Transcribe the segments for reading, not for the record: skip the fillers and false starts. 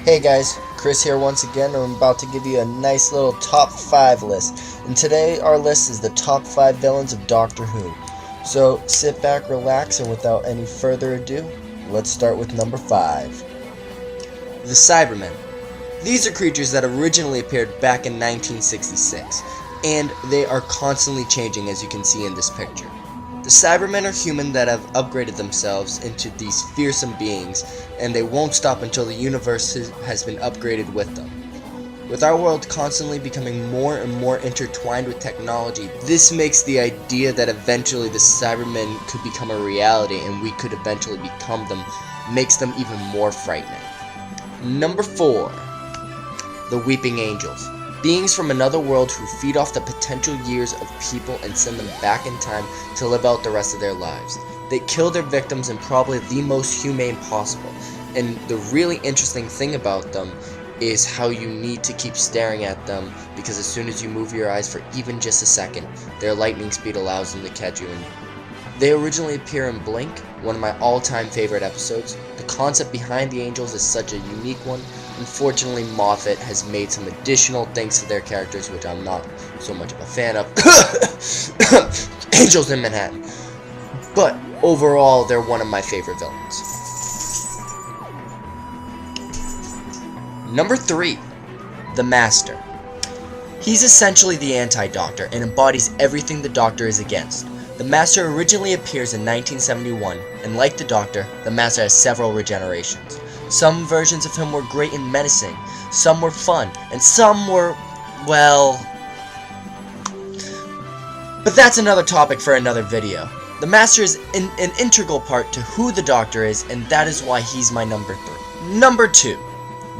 Hey guys, Chris here once again, and I'm about to give you a nice little top 5 list. And today our list is the top 5 villains of Doctor Who. So sit back, relax, and without any further ado, let's start with number 5. The Cybermen. These are creatures that originally appeared back in 1966, and they are constantly changing, as you can see in this picture. The Cybermen are human that have upgraded themselves into these fearsome beings, and they won't stop until the universe has been upgraded with them. With our world constantly becoming more and more intertwined with technology, this makes the idea that eventually the Cybermen could become a reality and we could eventually become them, makes them even more frightening. Number 4. The Weeping Angels. Beings from another world who feed off the potential years of people and send them back in time to live out the rest of their lives. They kill their victims in probably the most humane possible, and the really interesting thing about them is how you need to keep staring at them, because as soon as you move your eyes for even just a second, their lightning speed allows them to catch you. And they originally appear in Blink, one of my all-time favorite episodes. The concept behind the Angels is such a unique one. Unfortunately, Moffat has made some additional things to their characters, which I'm not so much of a fan of. Angels in Manhattan. But overall, they're one of my favorite villains. Number 3. The Master. He's essentially the anti-Doctor and embodies everything the Doctor is against. The Master originally appears in 1971, and like the Doctor, the Master has several regenerations. Some versions of him were great and menacing, some were fun, and some were, well... But that's another topic for another video. The Master is an integral part to who the Doctor is, and that is why he's my number 3. Number 2.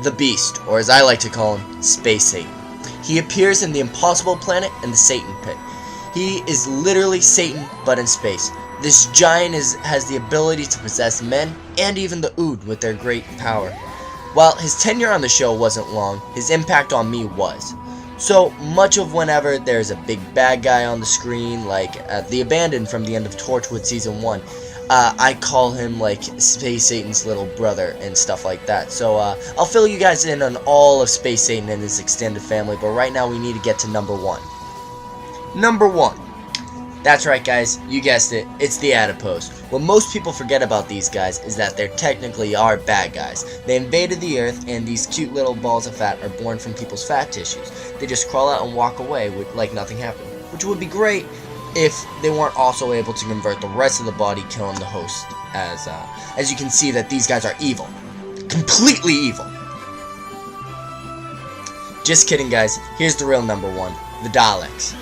The Beast, or as I like to call him, Space Satan. He appears in the Impossible Planet and the Satan Pit. He is literally Satan, but in space. This giant has the ability to possess men and even the Ood with their great power. While his tenure on the show wasn't long, his impact on me was. So much of whenever there's a big bad guy on the screen, like the Abandoned from the end of Torchwood Season 1, I call him like Space Satan's little brother and stuff like that. So I'll fill you guys in on all of Space Satan and his extended family, but right now we need to get to number 1. Number 1. That's right guys, you guessed it, it's the Adipose. What most people forget about these guys is that they technically are bad guys. They invaded the earth, and these cute little balls of fat are born from people's fat tissues. They just crawl out and walk away like nothing happened, which would be great if they weren't also able to convert the rest of the body, killing the host. As you can see that these guys are evil. Completely evil. Just kidding guys, here's the real number 1, the Daleks.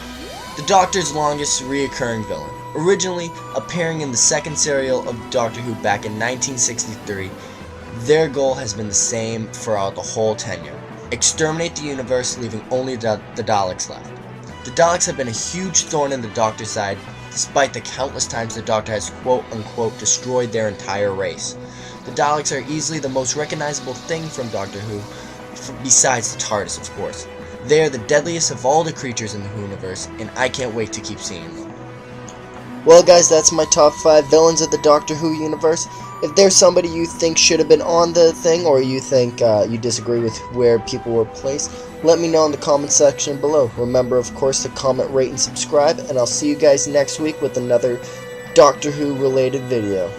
The Doctor's longest reoccurring villain, originally appearing in the second serial of Doctor Who back in 1963, their goal has been the same throughout the whole tenure. Exterminate the universe, leaving only the Daleks left. The Daleks have been a huge thorn in the Doctor's side, despite the countless times the Doctor has quote-unquote destroyed their entire race. The Daleks are easily the most recognizable thing from Doctor Who, besides the TARDIS of course. They are the deadliest of all the creatures in the Who universe, and I can't wait to keep seeing them. Well guys, that's my top 5 villains of the Doctor Who universe. If there's somebody you think should have been on the thing, or you think you disagree with where people were placed, let me know in the comment section below. Remember, of course, to comment, rate, and subscribe, and I'll see you guys next week with another Doctor Who related video.